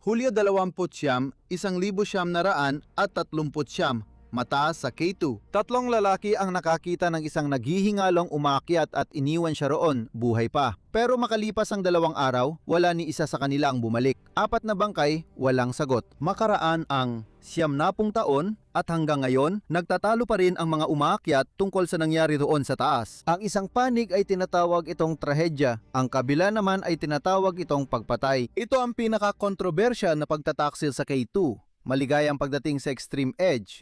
Hulyo 29, 1939, mataas sa K2. Tatlong lalaki ang nakakita ng isang naghihingalong umakyat at iniwan siya roon, buhay pa. Pero makalipas ang 2 araw, wala ni isa sa kanila ang bumalik. 4 na bangkay, walang sagot. Makaraan ang 90 taon at hanggang ngayon, nagtatalo pa rin ang mga umaakyat tungkol sa nangyari roon sa taas. Ang isang panig ay tinatawag itong trahedya, ang kabila naman ay tinatawag itong pagpatay. Ito ang pinaka-kontrobersya na pagtataksil sa K2. Maligayang pagdating sa Extreme Edge,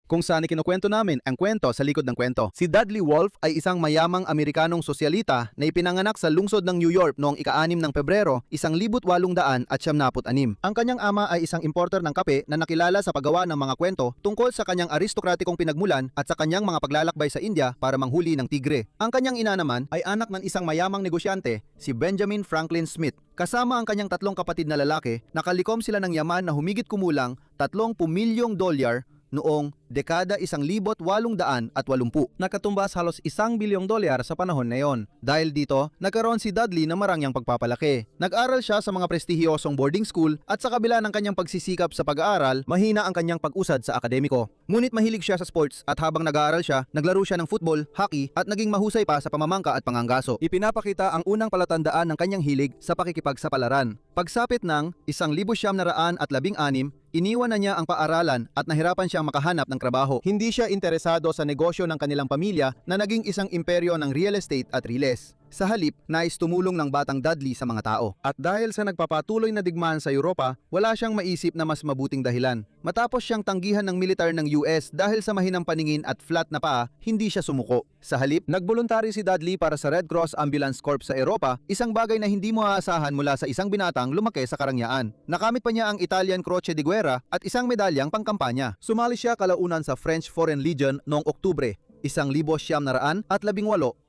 kung saan ikinukwento namin ang kwento sa likod ng kwento. Si Dudley Wolfe ay isang mayamang Amerikanong sosyalita na ipinanganak sa lungsod ng New York noong ika-6 ng Pebrero, 1876. Ang kanyang ama ay isang importer ng kape na nakilala sa paggawa ng mga kwento tungkol sa kanyang aristokratikong pinagmulan at sa kanyang mga paglalakbay sa India para manghuli ng tigre. Ang kanyang ina naman ay anak ng isang mayamang negosyante, si Benjamin Franklin Smith. Kasama ang kanyang 3 kapatid na lalaki, nakalikom sila ng yaman na humigit kumulang $30 milyong noong dekada 1880. Nakatumbas halos $1 bilyong sa panahon na yon. Dahil dito, nagkaroon si Dudley na marangyang pagpapalaki. Nag-aral siya sa mga prestihiyosong boarding school at sa kabila ng kanyang pagsisikap sa pag-aaral, mahina ang kanyang pag-usad sa akademiko. Ngunit mahilig siya sa sports at habang nag-aaral siya, naglaro siya ng football, hockey at naging mahusay pa sa pamamangka at panganggaso. Ipinapakita ang unang palatandaan ng kanyang hilig sa pakikipagsapalaran. Pagsapit ng 1916, iniwan na niya ang paaralan at nahirapan siyang makahanap ng trabaho. Hindi siya interesado sa negosyo ng kanilang pamilya na naging isang imperyo ng real estate at riles. Sa halip, nais tumulong ng batang Dudley sa mga tao. At dahil sa nagpapatuloy na digmaan sa Europa, wala siyang maisip na mas mabuting dahilan. Matapos siyang tanggihan ng militar ng US dahil sa mahinang paningin at flat na paa, hindi siya sumuko. Sa halip, nagboluntaryo si Dudley para sa Red Cross Ambulance Corps sa Europa, isang bagay na hindi mo aasahan mula sa isang binatang lumaki sa karangyaan. Nakamit pa niya ang Italian Croce di Guerra at isang medalyang pangkampanya. Sumali siya kalaunan sa French Foreign Legion noong Oktubre 1918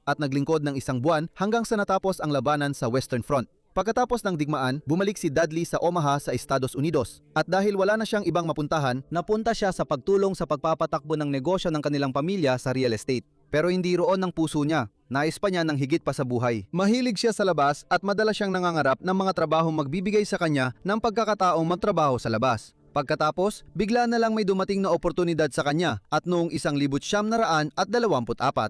at naglingkod ng 1 buwan hanggang sa natapos ang labanan sa Western Front. Pagkatapos ng digmaan, bumalik si Dudley sa Omaha sa Estados Unidos at dahil wala na siyang ibang mapuntahan, napunta siya sa pagtulong sa pagpapatakbo ng negosyo ng kanilang pamilya sa real estate. Pero hindi roon ang puso niya. Nais pa niya ng higit pa sa buhay. Mahilig siya sa labas at madalas siyang nangangarap ng mga trabahong magbibigay sa kanya ng pagkakataong magtrabaho sa labas. Pagkatapos, bigla na lang may dumating na oportunidad sa kanya at noong 1924,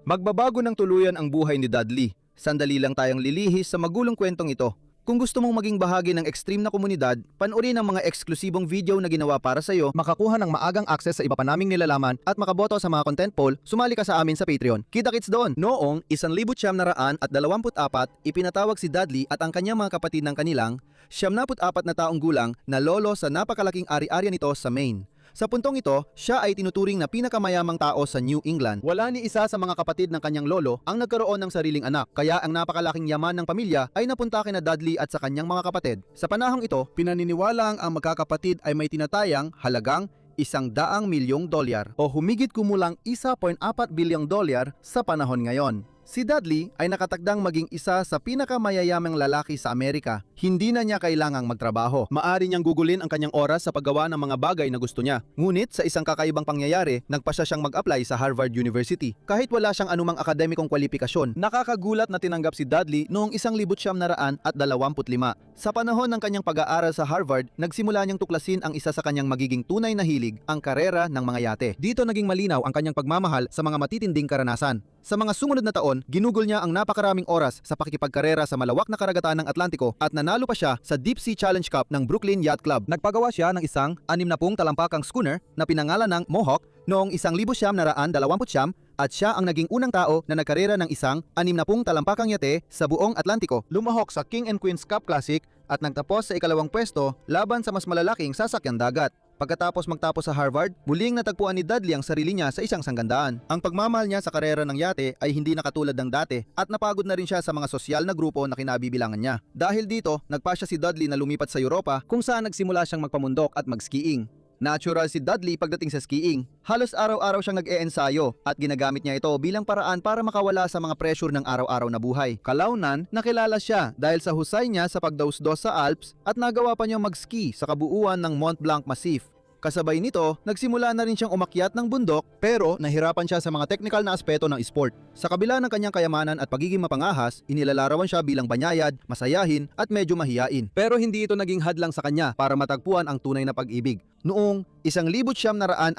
magbabago ng tuluyan ang buhay ni Dudley. Sandali lang tayong lilihis sa magulong kwentong ito. Kung gusto mong maging bahagi ng extreme na komunidad, panoorin ang mga eksklusibong video na ginawa para sa iyo, makakuha ng maagang access sa iba pa naming nilalaman at makaboto sa mga content poll, sumali ka sa amin sa Patreon. Kita-kits doon! Noong 1924, ipinatawag si Dudley at ang kanyang mga kapatid ng kanilang 74 na taong gulang na lolo sa napakalaking ari-arian nito sa Maine. Sa puntong ito, siya ay tinuturing na pinakamayamang tao sa New England. Wala ni isa sa mga kapatid ng kanyang lolo ang nagkaroon ng sariling anak, kaya ang napakalaking yaman ng pamilya ay napunta kina Dudley at sa kanyang mga kapatid. Sa panahong ito, pinaniniwalaang ang magkakapatid ay may tinatayang halagang $100 milyong o humigit kumulang $1.4 bilyong sa panahon ngayon. Si Dudley ay nakatakdang maging isa sa pinakamayayamang lalaki sa Amerika. Hindi na niya kailangang magtrabaho. Maaari niyang gugulin ang kanyang oras sa paggawa ng mga bagay na gusto niya. Ngunit sa isang kakaibang pangyayari, nagpasya siyang mag-apply sa Harvard University. Kahit wala siyang anumang akademikong kwalifikasyon, nakakagulat na tinanggap si Dudley noong 1925. Sa panahon ng kanyang pag-aaral sa Harvard, nagsimula niyang tuklasin ang isa sa kanyang magiging tunay na hilig, ang karera ng mga yate. Dito naging malinaw ang kanyang pagmamahal sa mga matitinding karanasan. Sa mga sumunod na taon, ginugol niya ang napakaraming oras sa pakikipagkarera sa malawak na karagatan ng Atlantiko at nanalo pa siya sa Deep Sea Challenge Cup ng Brooklyn Yacht Club. Nagpagawa siya ng isang 60 talampakang schooner na pinangalan ng Mohawk noong 1929 at siya ang naging unang tao na nagkarera ng isang 60 talampakang yate sa buong Atlantiko. Lumahok sa King and Queen's Cup Classic at nagtapos sa ikalawang pwesto laban sa mas malalaking sasakyang dagat. Pagkatapos magtapos sa Harvard, muling natagpuan ni Dudley ang sarili niya sa isang sanggandaan. Ang pagmamahal niya sa karera ng yate ay hindi na katulad ng dati at napagod na rin siya sa mga sosyal na grupo na kinabibilangan niya. Dahil dito, nagpasya si Dudley na lumipat sa Europa kung saan nagsimula siyang magpamundok at mag-skiing. Natural si Dudley pagdating sa skiing. Halos araw-araw siyang nag-e-ensayo at ginagamit niya ito bilang paraan para makawala sa mga pressure ng araw-araw na buhay. Kalaunan, nakilala siya dahil sa husay niya sa pagdausdos sa Alps at nagawa pa niyang mag-ski sa kabuuan ng Mont Blanc Massif. Kasabay nito, nagsimula na rin siyang umakyat ng bundok pero nahirapan siya sa mga technical na aspeto ng sport. Sa kabila ng kanyang kayamanan at pagiging mapangahas, inilalarawan siya bilang banyayad, masayahin at medyo mahiyain. Pero hindi ito naging hadlang sa kanya para matagpuan ang tunay na pag-ibig. Noong 1934,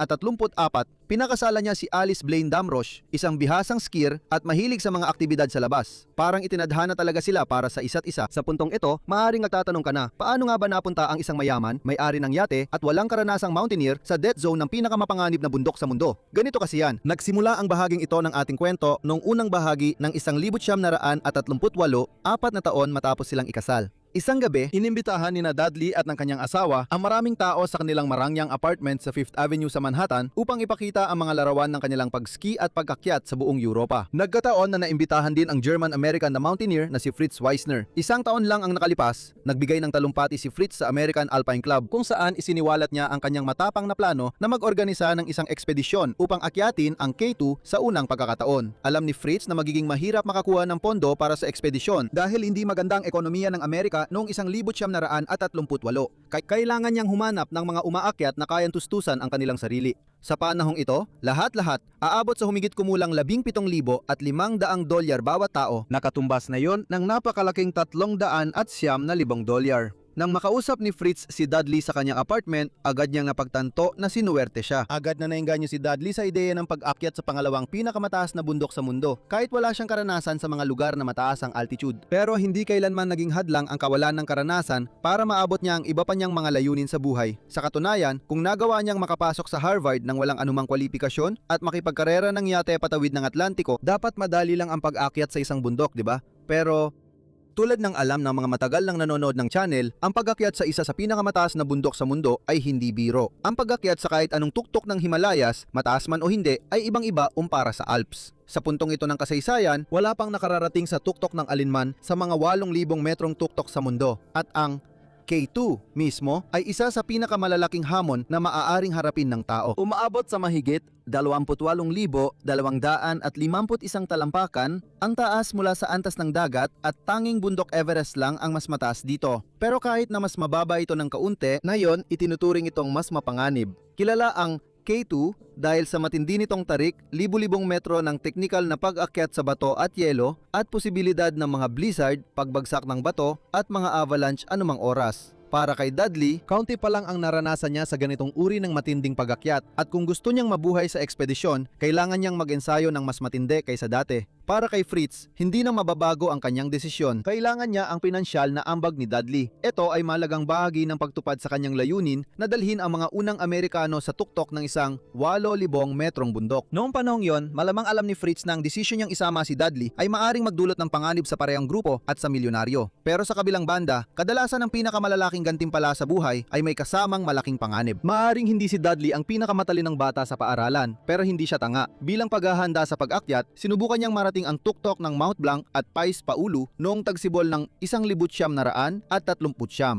pinakasala niya si Alice Blaine Damrosch, isang bihasang skier at mahilig sa mga aktibidad sa labas. Parang itinadhana talaga sila para sa isa't isa. Sa puntong ito, maaaring nagtatanong ka na, paano nga ba napunta ang isang mayaman, may-ari ng yate at walang karanasang mountaineer sa death zone ng pinakamapanganib na bundok sa mundo? Ganito kasi yan. Nagsimula ang bahaging ito ng ating kwento noong unang bahagi ng 1938, 4 na taon matapos silang ikasal. Isang gabi, inimbitahan ni Dudley at ng kanyang asawa ang maraming tao sa kanilang marangyang apartment sa 5th Avenue sa Manhattan upang ipakita ang mga larawan ng kanilang pag-ski at pag-akyat sa buong Europa. Nagkataon na naimbitahan din ang German-American na mountaineer na si Fritz Wiesner. Isang taon lang ang nakalipas, nagbigay ng talumpati si Fritz sa American Alpine Club kung saan isiniwalat niya ang kanyang matapang na plano na mag-organisa ng isang ekspedisyon upang akyatin ang K2 sa unang pagkakataon. Alam ni Fritz na magiging mahirap makakuha ng pondo para sa ekspedisyon dahil hindi maganda ang ekonomiya ng Amerika noong 1938. Kailangan niyang humanap ng mga umaakyat na kayang tustusan ang kanilang sarili. Sa panahong ito, lahat-lahat aabot sa humigit kumulang $17,500 bawat tao. Nakatumbas na yon ng napakalaking $309,000. Nang makausap ni Fritz si Dudley sa kanyang apartment, agad niyang napagtanto na sinuwerte siya. Agad na naengganyo si Dudley sa ideya ng pag-akyat sa pangalawang pinakamataas na bundok sa mundo, kahit wala siyang karanasan sa mga lugar na mataas ang altitude. Pero hindi kailanman naging hadlang ang kawalan ng karanasan para maabot niya ang iba pa niyang mga layunin sa buhay. Sa katunayan, kung nagawa niyang makapasok sa Harvard nang walang anumang kwalifikasyon at makipagkarera ng yate patawid ng Atlantiko, dapat madali lang ang pag-akyat sa isang bundok, di ba? Pero tulad ng alam ng mga matagal nang nanonood ng channel, ang pag-akyat sa isa sa pinakamataas na bundok sa mundo ay hindi biro. Ang pag-akyat sa kahit anong tuktok ng Himalayas, mataas man o hindi, ay ibang-iba kumpara sa Alps. Sa puntong ito ng kasaysayan, wala pang nakararating sa tuktok ng alinman sa mga 8,000 metrong tuktok sa mundo. At ang K2 mismo ay isa sa pinakamalalaking hamon na maaaring harapin ng tao. Umaabot sa mahigit 28,251 talampakan ang taas mula sa antas ng dagat at tanging bundok Everest lang ang mas mataas dito. Pero kahit na mas mababa ito ng kaunti, ngayon itinuturing itong mas mapanganib. Kilala ang K2 dahil sa matindi nitong tarik, libu-libong metro ng teknikal na pag-akyat sa bato at yelo at posibilidad ng mga blizzard, pagbagsak ng bato at mga avalanche anumang oras. Para kay Dudley, kaunti pa lang ang naranasan niya sa ganitong uri ng matinding pag-akyat at kung gusto niyang mabuhay sa ekspedisyon, kailangan niyang mag-ensayo ng mas matindi kaysa dati. Para kay Fritz, hindi na mababago ang kanyang desisyon. Kailangan niya ang pinansyal na ambag ni Dudley. Ito ay malagang bahagi ng pagtupad sa kanyang layunin na dalhin ang mga unang Amerikano sa tuktok ng isang 8,000 metrong bundok. Noong panahong yon, malamang alam ni Fritz na ang desisyon niyang isama si Dudley ay maaring magdulot ng panganib sa parehong grupo at sa milyonaryo. Pero sa kabilang banda, kadalasan ang pinakamalalaking gantimpala sa buhay ay may kasamang malaking panganib. Maaring hindi si Dudley ang pinakamatalinong bata sa paaralan, pero hindi siya tanga. Bilang paghahanda sa pag-akyat, sinubukan niyang marating ang tuktok ng Mount Blanc at Pais Paulu noong tagsibol ng 1,939.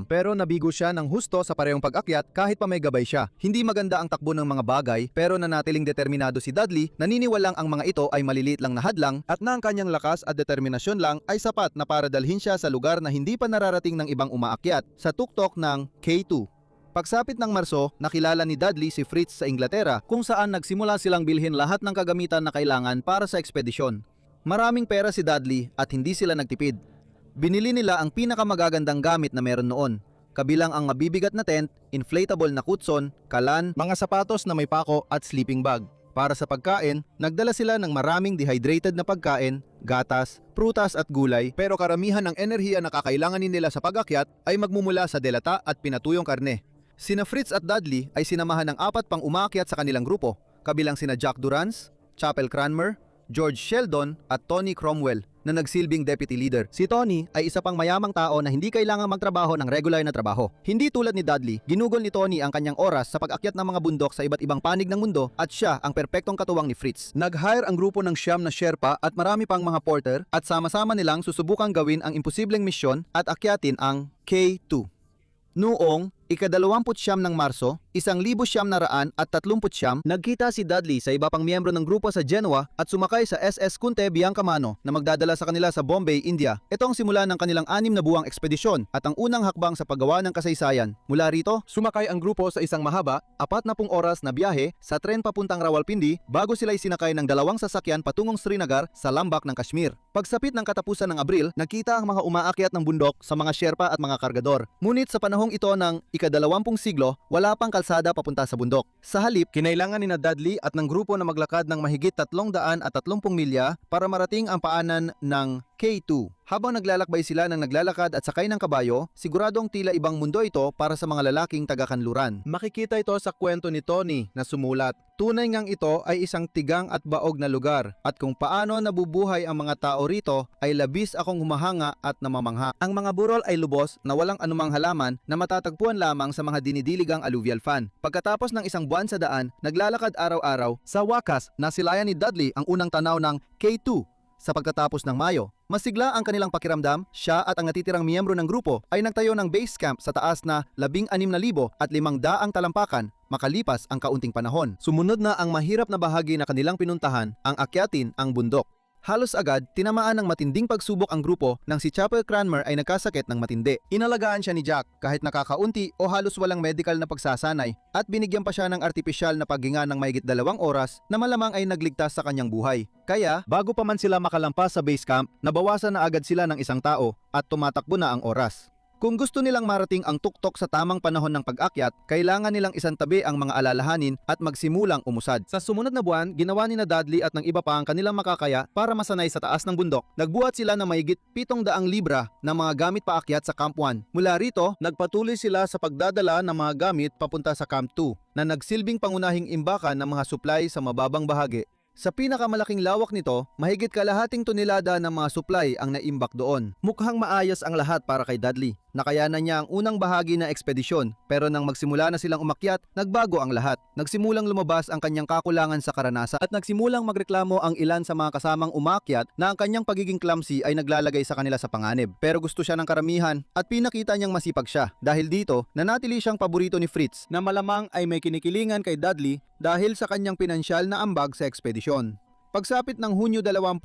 Pero nabigo siya ng husto sa parehong pag-akyat kahit pa may gabay siya. Hindi maganda ang takbo ng mga bagay pero nanatiling determinado si Dudley, naniniwalang ang mga ito ay maliliit lang na hadlang at na ang kanyang lakas at determinasyon lang ay sapat na para dalhin siya sa lugar na hindi pa nararating ng ibang umaakyat, sa tuktok ng K2. Pagsapit ng Marso, nakilala ni Dudley si Fritz sa Inglaterra kung saan nagsimula silang bilhin lahat ng kagamitan na kailangan para sa ekspedisyon. Maraming pera si Dudley at hindi sila nagtipid. Binili nila ang pinakamagagandang gamit na meron noon, kabilang ang mabibigat na tent, inflatable na kutson, kalan, mga sapatos na may pako at sleeping bag. Para sa pagkain, nagdala sila ng maraming dehydrated na pagkain, gatas, prutas at gulay, pero karamihan ng enerhiya na kakailanganin nila sa pag-akyat ay magmumula sa delata at pinatuyong karne. Sina Fritz at Dudley ay sinamahan ng 4 pang umaakyat sa kanilang grupo, kabilang sina Jack Durrance, Chapel Cranmer, George Sheldon at Tony Cromwell na nagsilbing deputy leader. Si Tony ay isa pang mayamang tao na hindi kailangang magtrabaho ng regular na trabaho. Hindi tulad ni Dudley, ginugol ni Tony ang kanyang oras sa pag-akyat ng mga bundok sa iba't ibang panig ng mundo at siya ang perpektong katuwang ni Fritz. Nag-hire ang grupo ng 9 na Sherpa at marami pang mga porter at sama-sama nilang susubukang gawin ang imposibleng misyon at akyatin ang K2. Noong Ika-29 ng Marso, 1939, nagkita si Dudley sa iba pang miyembro ng grupo sa Genoa at sumakay sa SS Conte Biancamano na magdadala sa kanila sa Bombay, India. Ito ang simula ng kanilang 6 na buwang ekspedisyon at ang unang hakbang sa paggawa ng kasaysayan. Mula rito, sumakay ang grupo sa isang mahaba, 40 oras na biyahe sa tren papuntang Rawalpindi bago sila isinakay ng 2 sasakyan patungong Srinagar sa lambak ng Kashmir. Pagsapit ng katapusan ng Abril, nakita ang mga umaakyat ng bundok sa mga Sherpa at mga kargador. Ngunit sa panahong ito ng ika-20 siglo, wala pang kalsada papunta sa bundok. Sa halip, kinailangan ni Dudley at ng grupo na maglakad ng mahigit 330 milya para marating ang paanan ng K2. Habang naglalakbay sila ng naglalakad at sakay ng kabayo, siguradong tila ibang mundo ito para sa mga lalaking taga-kanluran. Makikita ito sa kwento ni Tony na sumulat. Tunay ngang ito ay isang tigang at baog na lugar at kung paano nabubuhay ang mga tao rito ay labis akong humahanga at namamangha. Ang mga burol ay lubos na walang anumang halaman na matatagpuan lamang sa mga dinidiligang alluvial fan. Pagkatapos ng isang buwan sa daan, naglalakad araw-araw, sa wakas nasilayan ni Dudley ang unang tanaw ng K2. Sa pagtatapos ng Mayo, masigla ang kanilang pakiramdam, siya at ang natitirang miyembro ng grupo ay nagtayo ng base camp sa taas na 16,500 talampakan makalipas ang kaunting panahon. Sumunod na ang mahirap na bahagi na kanilang pinuntahan, ang akyatin ang bundok. Halos agad, tinamaan ng matinding pagsubok ang grupo nang si Chapel Cranmer ay nagkasakit ng matindi. Inalagaan siya ni Jack kahit nakakaunti o halos walang medical na pagsasanay at binigyan pa siya ng artipisyal na paghinga ng mahigit 2 oras na malamang ay nagligtas sa kanyang buhay. Kaya, bago pa man sila makalampas sa base camp, nabawasan na agad sila ng isang tao at tumatakbo na ang oras. Kung gusto nilang marating ang tuktok sa tamang panahon ng pag-akyat, kailangan nilang isantabi ang mga alalahanin at magsimulang umusad. Sa sumunod na buwan, ginawa ni Dudley at ng iba pa ang kanilang makakaya para masanay sa taas ng bundok. Nagbuhat sila ng mahigit 700 libra ng mga gamit paakyat sa Camp 1. Mula rito, nagpatuloy sila sa pagdadala ng mga gamit papunta sa Camp 2 na nagsilbing pangunahing imbakan ng mga supply sa mababang bahagi. Sa pinakamalaking lawak nito, mahigit kalahating tonelada ng mga supply ang naimbak doon. Mukhang maayos ang lahat para kay Dudley. Nakayanan niya ang unang bahagi ng ekspedisyon, pero nang magsimula na silang umakyat, nagbago ang lahat. Nagsimulang lumabas ang kanyang kakulangan sa karanasan at nagsimulang magreklamo ang ilan sa mga kasamang umakyat na ang kanyang pagiging clumsy ay naglalagay sa kanila sa panganib. Pero gusto siya ng karamihan at pinakita niyang masipag siya. Dahil dito, nanatili siyang paborito ni Fritz na malamang ay may kinikilingan kay Dudley dahil sa kanyang pinansyal na ambag sa ekspedisyon. Pagsapit ng Hunyo 21,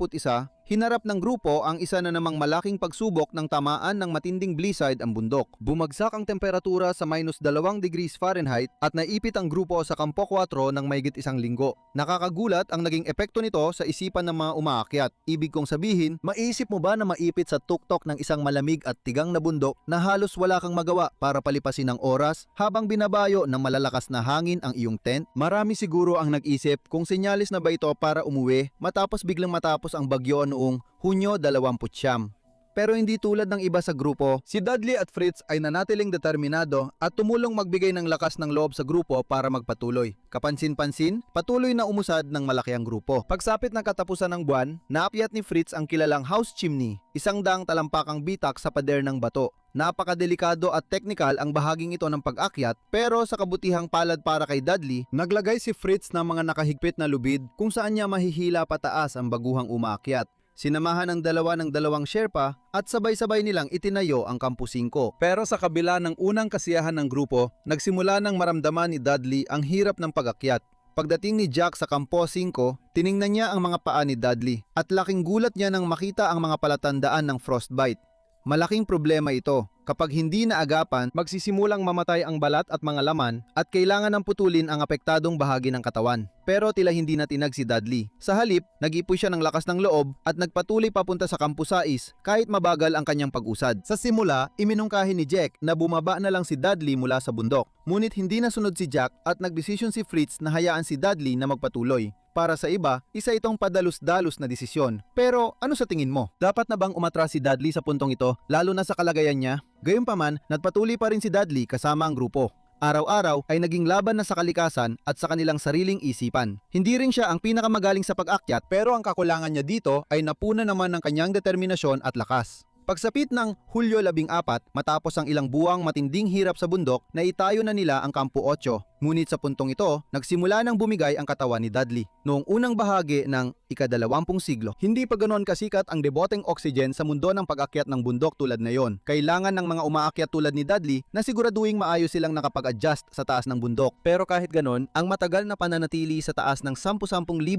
hinarap ng grupo ang isa na namang malaking pagsubok ng tamaan ng matinding blizzard ang bundok. Bumagsak ang temperatura sa -2 degrees Fahrenheit at naipit ang grupo sa Campo 4 ng mahigit 1 linggo. Nakakagulat ang naging epekto nito sa isipan ng mga umaakyat. Ibig kong sabihin, maisip mo ba na maipit sa tuktok ng isang malamig at tigang na bundok na halos wala kang magawa para palipasin ang oras habang binabayo ng malalakas na hangin ang iyong tent? Marami siguro ang nag-isip kung senyalis na ba ito para umuwi matapos biglang matapos ang bagyo noong Hunyo 20. Pero hindi tulad ng iba sa grupo, si Dudley at Fritz ay nanatiling determinado at tumulong magbigay ng lakas ng loob sa grupo para magpatuloy. Kapansin-pansin, patuloy na umusad ng malaki ang grupo. Pagsapit ng katapusan ng buwan, naakyat ni Fritz ang kilalang house chimney, 100 talampakang bitak sa pader ng bato. Napakadelikado at teknikal ang bahaging ito ng pag-akyat, pero sa kabutihang palad para kay Dudley, naglagay si Fritz ng mga nakahigpit na lubid kung saan niya mahihila pataas ang baguhang umaakyat. Sinamahan ng dalawang Sherpa at sabay-sabay nilang itinayo ang Campo 5. Pero sa kabila ng unang kasiyahan ng grupo, nagsimula nang maramdaman ni Dudley ang hirap ng pag-akyat. Pagdating ni Jack sa Campo 5, tiningnan niya ang mga paa ni Dudley at laking gulat niya nang makita ang mga palatandaan ng frostbite. Malaking problema ito. Kapag hindi naagapan, magsisimulang mamatay ang balat at mga laman at kailangan ng putulin ang apektadong bahagi ng katawan. Pero tila hindi natinag si Dudley. Sa halip, nag-ipoy siya ng lakas ng loob at nagpatuloy papunta sa Campo 6 kahit mabagal ang kanyang pag-usad. Sa simula, iminungkahi ni Jack na bumaba na lang si Dudley mula sa bundok. Ngunit hindi nasunod si Jack at nagdesisyon si Fritz na hayaan si Dudley na magpatuloy. Para sa iba, isa itong padalos-dalos na desisyon. Pero ano sa tingin mo? Dapat na bang umatras si Dudley sa puntong ito, lalo na sa kalagayan niya? Gayunpaman, nagpatuloy pa rin si Dudley kasama ang grupo. Araw-araw ay naging laban na sa kalikasan at sa kanilang sariling isipan. Hindi rin siya ang pinakamagaling sa pag-akyat, pero ang kakulangan niya dito ay napuna naman ng kanyang determinasyon at lakas. Pagsapit ng Hulyo 14, matapos ang ilang buwang matinding hirap sa bundok, naitayo na nila ang Kampo 8. Ngunit sa puntong ito, nagsimula nang bumigay ang katawan ni Dudley. Noong unang bahagi ng ika-20 siglo, hindi pa ganoon kasikat ang deboteng oxygen sa mundo ng pag-akyat ng bundok tulad ngayon. Kailangan ng mga umaakyat tulad ni Dudley na siguraduhing maayos silang nakapag-adjust sa taas ng bundok. Pero kahit ganoon, ang matagal na pananatili sa taas ng 10,000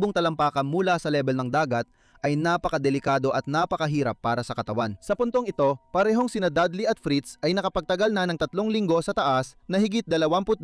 talampakan mula sa level ng dagat ay napakadelikado at napakahirap para sa katawan. Sa puntong ito, parehong sina Dudley at Fritz ay nakapagtagal na ng 3 linggo sa taas na higit 22,000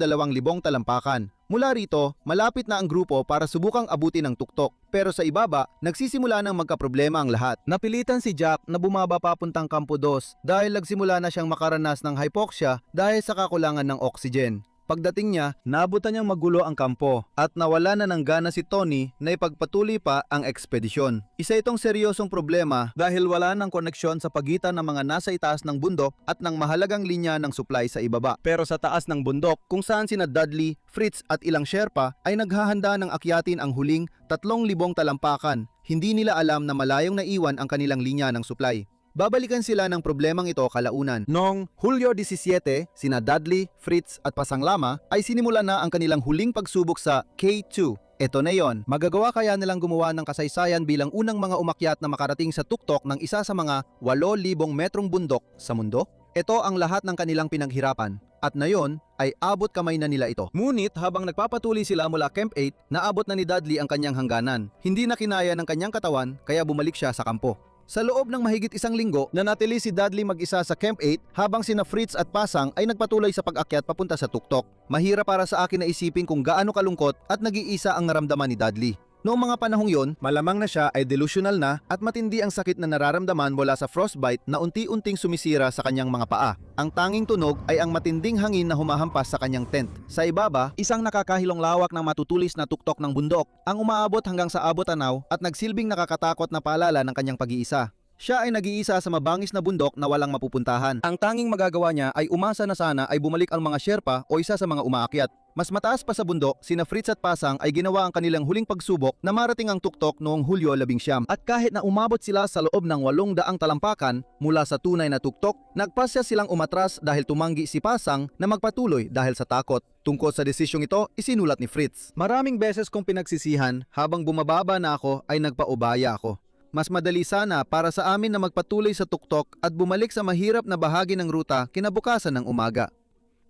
talampakan. Mula rito, malapit na ang grupo para subukang abutin ang tuktok. Pero sa ibaba, nagsisimula nang magkaproblema ang lahat. Napilitan si Jack na bumaba papuntang Kampo 2 dahil nagsimula na siyang makaranas ng hypoxia dahil sa kakulangan ng oxygen. Pagdating niya, naabutan niyang magulo ang kampo at nawala na ng gana si Tony na ipagpatuloy pa ang ekspedisyon. Isa itong seryosong problema dahil wala ng koneksyon sa pagitan ng mga nasa itaas ng bundok at ng mahalagang linya ng supply sa ibaba. Pero sa taas ng bundok, kung saan sina Dudley, Fritz at ilang Sherpa ay naghahanda ng akyatin ang huling 3,000 talampakan, hindi nila alam na malayong naiwan ang kanilang linya ng supply. Babalikan sila ng problemang ito kalaunan. Noong Hulyo 17, sina Dudley, Fritz at Pasanglama ay sinimula na ang kanilang huling pagsubok sa K2. Ito na yon. Magagawa kaya nilang gumawa ng kasaysayan bilang unang mga umakyat na makarating sa tuktok ng isa sa mga 8,000 metrong bundok sa mundo? Ito ang lahat ng kanilang pinaghirapan. At nayon ay abot kamay na nila ito. Ngunit habang nagpapatuloy sila mula Camp 8, naabot na ni Dudley ang kanyang hangganan. Hindi na kinaya ng kanyang katawan kaya bumalik siya sa kampo. Sa loob ng mahigit 1 linggo, nanatili si Dudley mag-isa sa Camp 8 habang sina Fritz at Pasang ay nagpatuloy sa pag-akyat papunta sa tuktok. Mahirap para sa akin na isipin kung gaano kalungkot at nag-iisa ang naramdaman ni Dudley. Noong mga panahong yon, malamang na siya ay delusional na at matindi ang sakit na nararamdaman mula sa frostbite na unti-unting sumisira sa kanyang mga paa. Ang tanging tunog ay ang matinding hangin na humahampas sa kanyang tent. Sa ibaba, isang nakakahilong lawak ng matutulis na tuktok ng bundok ang umaabot hanggang sa abot-tanaw at nagsilbing nakakatakot na paalala ng kanyang pag-iisa. Siya ay nag-iisa sa mabangis na bundok na walang mapupuntahan. Ang tanging magagawa niya ay umasa na sana ay bumalik ang mga Sherpa o isa sa mga umaakyat. Mas mataas pa sa bundok, sina Fritz at Pasang ay ginawa ang kanilang huling pagsubok na marating ang tuktok noong Hulyo 19. At kahit na umabot sila sa loob ng 800 talampakan mula sa tunay na tuktok, nagpasya silang umatras dahil tumanggi si Pasang na magpatuloy dahil sa takot. Tungkol sa desisyong ito, isinulat ni Fritz. Maraming beses kong pinagsisihan habang bumababa na ako ay nagpaubaya ako. Mas madali sana para sa amin na magpatuloy sa tuktok at bumalik sa mahirap na bahagi ng ruta kinabukasan ng umaga.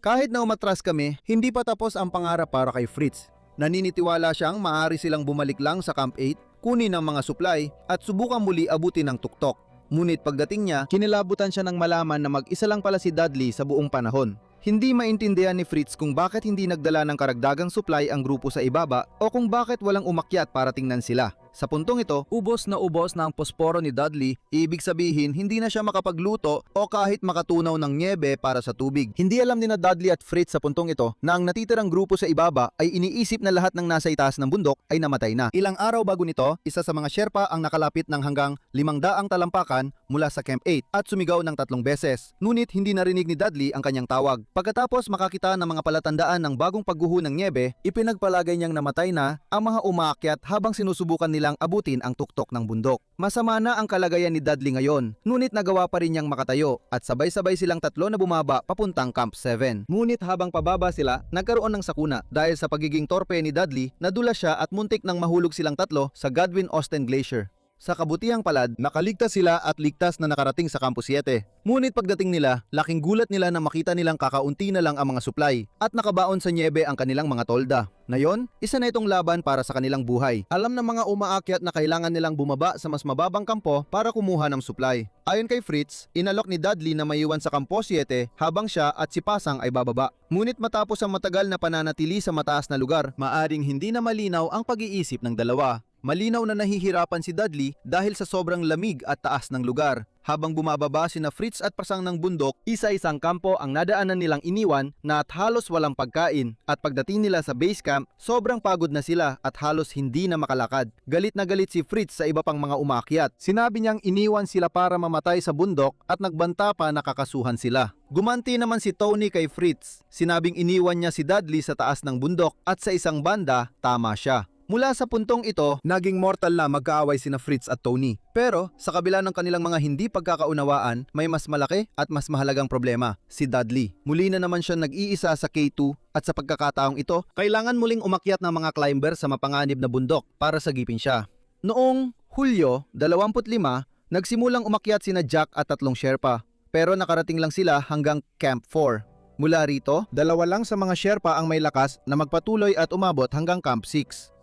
Kahit na umatras kami, hindi pa tapos ang pangarap para kay Fritz. Naninitiwala siyang maaari silang bumalik lang sa Camp 8, kunin ang mga supply at subukan muli abutin ang tuktok. Ngunit pagdating niya, kinilabutan siya ng malaman na mag-isa lang pala si Dudley sa buong panahon. Hindi maintindihan ni Fritz kung bakit hindi nagdala ng karagdagang supply ang grupo sa ibaba o kung bakit walang umakyat para tingnan sila. Sa puntong ito, ubos na ang posporo ni Dudley, ibig sabihin hindi na siya makapagluto o kahit makatunaw ng niebe para sa tubig. Hindi alam ni na Dudley at Fritz sa puntong ito na ang natitirang grupo sa ibaba ay iniisip na lahat ng nasa itaas ng bundok ay namatay na. Ilang araw bago nito, isa sa mga Sherpa ang nakalapit ng hanggang 500 talampakan mula sa Camp 8 at sumigaw ng 3 beses. Ngunit hindi narinig ni Dudley ang kanyang tawag. Pagkatapos makakita ng mga palatandaan ng bagong pagguho ng niebe, ipinagpalagay niyang namatay na ang mga umaakyat habang sinusubukan nilang abutin ang tuktok ng bundok. Masama na ang kalagayan ni Dudley ngayon, ngunit nagawa pa rin niyang makatayo at sabay-sabay silang 3 na bumaba papuntang Camp 7. Ngunit habang pababa sila, nagkaroon ng sakuna dahil sa pagiging torpe ni Dudley, nadulas siya at muntik nang mahulog silang 3 sa Godwin-Austen Glacier. Sa kabutihang palad, nakaligtas sila at ligtas na nakarating sa Kampo 7. Ngunit pagdating nila, laking gulat nila na makita nilang kakaunti na lang ang mga supply at nakabaon sa niebe ang kanilang mga tolda. Ngayon, isa na itong laban para sa kanilang buhay. Alam ng mga umaakyat na kailangan nilang bumaba sa mas mababang kampo para kumuha ng supply. Ayon kay Fritz, inalok ni Dudley na maiwan sa Kampo 7 habang siya at si Pasang ay bababa. Ngunit matapos ang matagal na pananatili sa mataas na lugar, maaring hindi na malinaw ang pag-iisip ng dalawa. Malinaw na nahihirapan si Dudley dahil sa sobrang lamig at taas ng lugar. Habang bumababa sina Fritz at Pasang ng bundok, isa-isang kampo ang nadaanan nilang iniwan na at halos walang pagkain. At pagdating nila sa base camp, sobrang pagod na sila at halos hindi na makalakad. Galit na galit si Fritz sa iba pang mga umaakyat. Sinabi niyang iniwan sila para mamatay sa bundok at nagbanta pa na kakasuhan sila. Gumanti naman si Tony kay Fritz. Sinabing iniwan niya si Dudley sa taas ng bundok at sa isang banda, tama siya. Mula sa puntong ito, naging mortal na magkaaway sina Fritz at Tony. Pero sa kabila ng kanilang mga hindi pagkakaunawaan, may mas malaki at mas mahalagang problema, si Dudley. Muli na naman siya nag-iisa sa K2 at sa pagkakataong ito, kailangan muling umakyat ng mga climber sa mapanganib na bundok para sagipin siya. Noong Hulyo 25, nagsimulang umakyat sina Jack at 3 Sherpa, pero nakarating lang sila hanggang Camp 4. Mula rito, 2 lang sa mga Sherpa ang may lakas na magpatuloy at umabot hanggang Camp 6.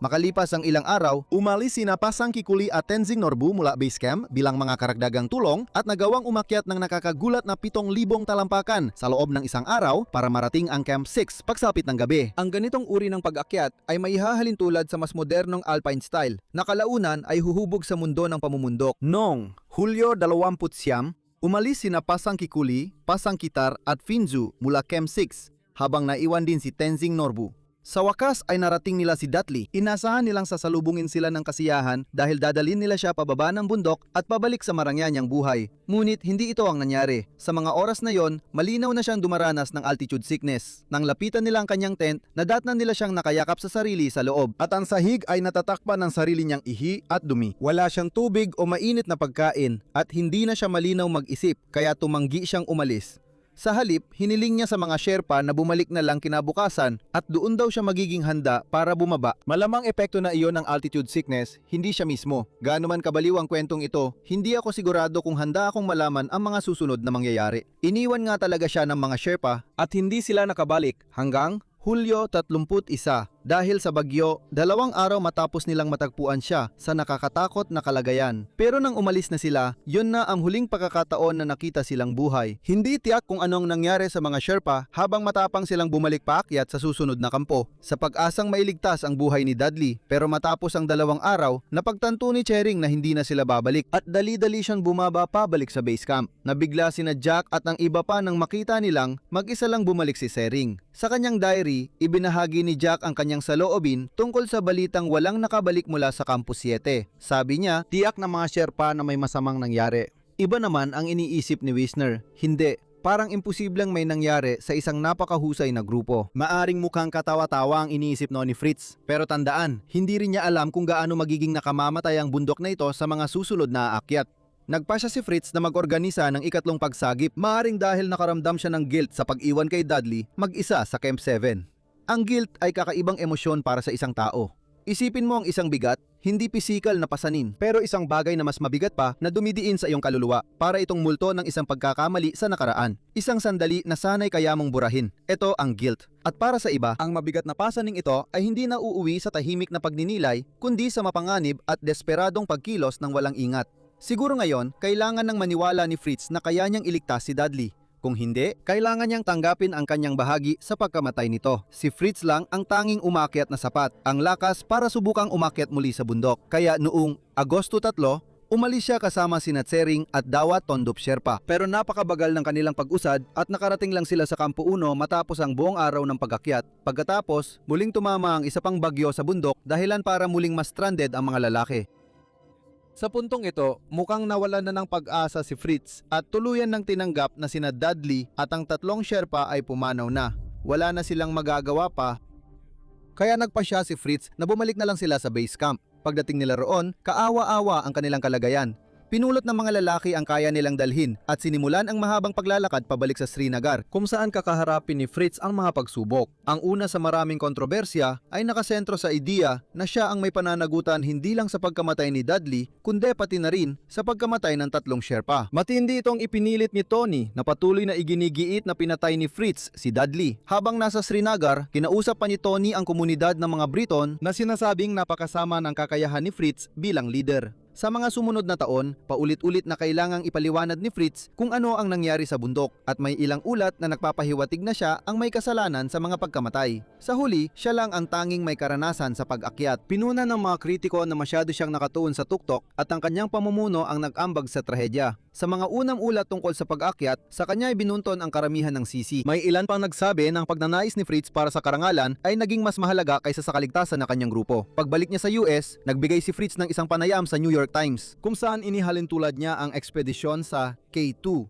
Makalipas ang ilang araw, umalis sina Pasang Kikuli at Tenzing Norbu mula base camp bilang mga karagdagang tulong at nagawang umakyat ng nakakagulat na 7,000 talampakan sa loob ng isang araw para marating ang Camp 6 pagsapit ng gabi. Ang ganitong uri ng pag-akyat ay may hahalin tulad sa mas modernong alpine style na kalaunan ay huhubog sa mundo ng pamumundok. Noong Hulyo 29, umalis sina Pasang Kikuli, Pasang Kitar at Finzu mula Camp 6 habang naiwan din si Tenzing Norbu. Sa wakas ay narating nila si Dudley. Inasahan nilang sasalubungin sila ng kasiyahan dahil dadalhin nila siya pababa ng bundok at pabalik sa marangyanyang buhay. Ngunit hindi ito ang nangyari. Sa mga oras na yon, malinaw na siyang dumaranas ng altitude sickness. Nang lapitan nila ang kanyang tent, nadatnan nila siyang nakayakap sa sarili sa loob. At ang sahig ay natatakpan ng sarili niyang ihi at dumi. Wala siyang tubig o mainit na pagkain at hindi na siya malinaw mag-isip kaya tumanggi siyang umalis. Sa halip, hiniling niya sa mga Sherpa na bumalik na lang kinabukasan at doon daw siya magiging handa para bumaba. Malamang epekto na iyon ng altitude sickness, hindi siya mismo. Gaano man kabaliw ang kwentong ito, hindi ako sigurado kung handa akong malaman ang mga susunod na mangyayari. Iniwan nga talaga siya ng mga Sherpa at hindi sila nakabalik hanggang Hulyo 31 dahil sa bagyo, 2 araw matapos nilang matagpuan siya sa nakakatakot na kalagayan. Pero nang umalis na sila, yun na ang huling pagkakataon na nakita silang buhay. Hindi tiyak kung anong nangyari sa mga Sherpa habang matapang silang bumalik paakyat sa susunod na kampo. Sa pag-asang mailigtas ang buhay ni Dudley, pero matapos ang 2 araw, napagtanto ni Chering na hindi na sila babalik at dali-dali siyang bumaba pabalik sa base camp. Nabigla sina Jack at ang iba pa nang makita nilang mag-isa lang bumalik si Sering. Sa kanyang diary, ibinahagi ni Jack ang kanyang saloobin tungkol sa balitang walang nakabalik mula sa Campus 7. Sabi niya, tiyak na mga Sherpa na may masamang nangyari. Iba naman ang iniisip ni Wisner. Hindi, parang imposibleng may nangyari sa isang napakahusay na grupo. Maaring mukhang katawa-tawa ang iniisip ni Fritz. Pero tandaan, hindi rin niya alam kung gaano magiging nakamamatay ang bundok na ito sa mga susunod na aakyat. Nagpasya si Fritz na mag-organisa ng ikatlong pagsagip, maaring dahil nakaramdam siya ng guilt sa pag-iwan kay Dudley mag-isa sa Camp 7. Ang guilt ay kakaibang emosyon para sa isang tao. Isipin mo ang isang bigat, hindi pisikal na pasanin, pero isang bagay na mas mabigat pa na dumidiin sa iyong kaluluwa para itong multo ng isang pagkakamali sa nakaraan. Isang sandali na sanay kaya mong burahin. Ito ang guilt. At para sa iba, ang mabigat na pasaning ito ay hindi na uuwi sa tahimik na pagninilay, kundi sa mapanganib at desperadong pagkilos ng walang ingat. Siguro ngayon, kailangan ng maniwala ni Fritz na kaya niyang iligtas si Dudley. Kung hindi, kailangan niyang tanggapin ang kanyang bahagi sa pagkamatay nito. Si Fritz lang ang tanging umakyat na sapat, ang lakas para subukang umakyat muli sa bundok. Kaya noong Agosto 3, umalis siya kasama sina Tsering at Dawat Tondop Sherpa. Pero napakabagal ng kanilang pag-usad at nakarating lang sila sa Kampo 1 matapos ang buong araw ng pag-akyat. Pagkatapos, muling tumama ang isa pang bagyo sa bundok dahilan para muling mas stranded ang mga lalaki. Sa puntong ito, mukhang nawalan na ng pag-asa si Fritz at tuluyan ng tinanggap na sina Dudley at ang 3 Sherpa ay pumanaw na. Wala na silang magagawa pa, kaya nagpasya si Fritz na bumalik na lang sila sa base camp. Pagdating nila roon, kaawa-awa ang kanilang kalagayan. Pinulot ng mga lalaki ang kaya nilang dalhin at sinimulan ang mahabang paglalakad pabalik sa Srinagar kung saan kakaharapin ni Fritz ang mga pagsubok. Ang una sa maraming kontrobersya ay nakasentro sa ideya na siya ang may pananagutan hindi lang sa pagkamatay ni Dudley kundi pati na rin sa pagkamatay ng 3 Sherpa. Matindi itong ipinilit ni Tony na patuloy na iginigiit na pinatay ni Fritz si Dudley. Habang nasa Srinagar, kinausap pa ni Tony ang komunidad ng mga Briton na sinasabing napakasama ng kakayahan ni Fritz bilang leader. Sa mga sumunod na taon, paulit-ulit na kailangang ipaliwanag ni Fritz kung ano ang nangyari sa bundok at may ilang ulat na nagpapahiwatig na siya ang may kasalanan sa mga pagkamatay. Sa huli, siya lang ang tanging may karanasan sa pag-akyat. Pinuna ng mga kritiko na masyado siyang nakatuon sa tuktok at ang kanyang pamumuno ang nag-ambag sa trahedya. Sa mga unang ulat tungkol sa pag-akyat, sa kanya ay binunton ang karamihan ng sisi. May ilan pang nagsabi ng pagnanais ni Fritz para sa karangalan ay naging mas mahalaga kaysa sa kaligtasan ng kanyang grupo. Pagbalik niya sa US, nagbigay si Fritz ng isang panayam sa New York Times kung saan inihalin tulad niya ang ekspedisyon sa K2.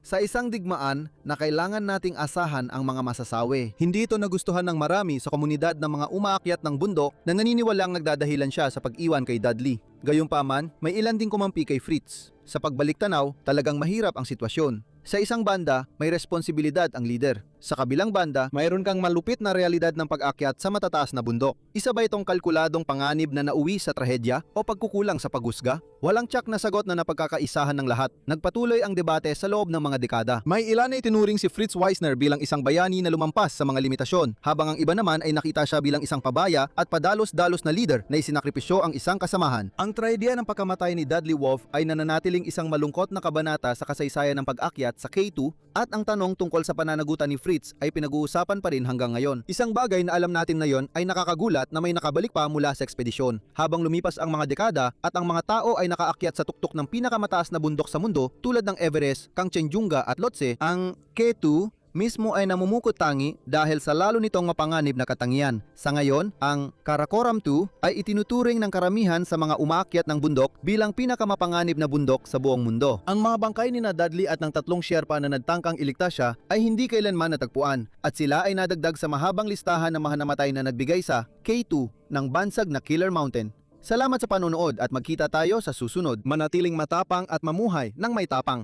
sa isang digmaan na kailangan nating asahan ang mga masasawi. Hindi ito nagustuhan ng marami sa komunidad ng mga umaakyat ng bundok na naniniwalang nagdadahilan siya sa pag-iwan kay Dudley. Gayunpaman, may ilan ding kumampi kay Fritz. Sa pagbalik tanaw, talagang mahirap ang sitwasyon. Sa isang banda, may responsibilidad ang leader. Sa kabilang banda, mayroon kang malupit na realidad ng pag-akyat sa matataas na bundok. Isa ba itong kalkuladong panganib na nauwi sa trahedya o pagkukulang sa paghusga? Walang tiyak na sagot na napagkakaisahan ng lahat. Nagpatuloy ang debate sa loob ng mga dekada. May ilan na itinuring si Fritz Wiesner bilang isang bayani na lumampas sa mga limitasyon, habang ang iba naman ay nakita siya bilang isang pabaya at padalos-dalos na leader na isinakripisyo ang isang kasamahan. Ang trahedya ng pagkamatay ni Dudley Wolf ay nananatiling isang malungkot na kabanata sa kasaysayan ng pag-akyat sa K2, at ang tanong tungkol sa pananagutan ni Fritz ay pinag-uusapan pa rin hanggang ngayon. Isang bagay na alam natin ngayon ay nakakagulat na may nakabalik pa mula sa ekspedisyon. Habang lumipas ang mga dekada at ang mga tao ay nakaakyat sa tuktok ng pinakamataas na bundok sa mundo tulad ng Everest, Kangchenjunga at Lhotse, ang K2 mismo ay namumukod-tangi dahil sa lalo nitong mapanganib na katangian. Sa ngayon, ang Karakoram 2 ay itinuturing ng karamihan sa mga umaakyat ng bundok bilang pinakamapanganib na bundok sa buong mundo. Ang mga bangkay ni na Dudley at ng tatlong Sherpa na nagtangkang iligtas siya ay hindi kailanman natagpuan, at sila ay nadagdag sa mahabang listahan ng mga namatay na nagbigay sa K2 ng bansag na Killer Mountain. Salamat sa panonood at magkita tayo sa susunod. Manatiling matapang at mamuhay ng may tapang.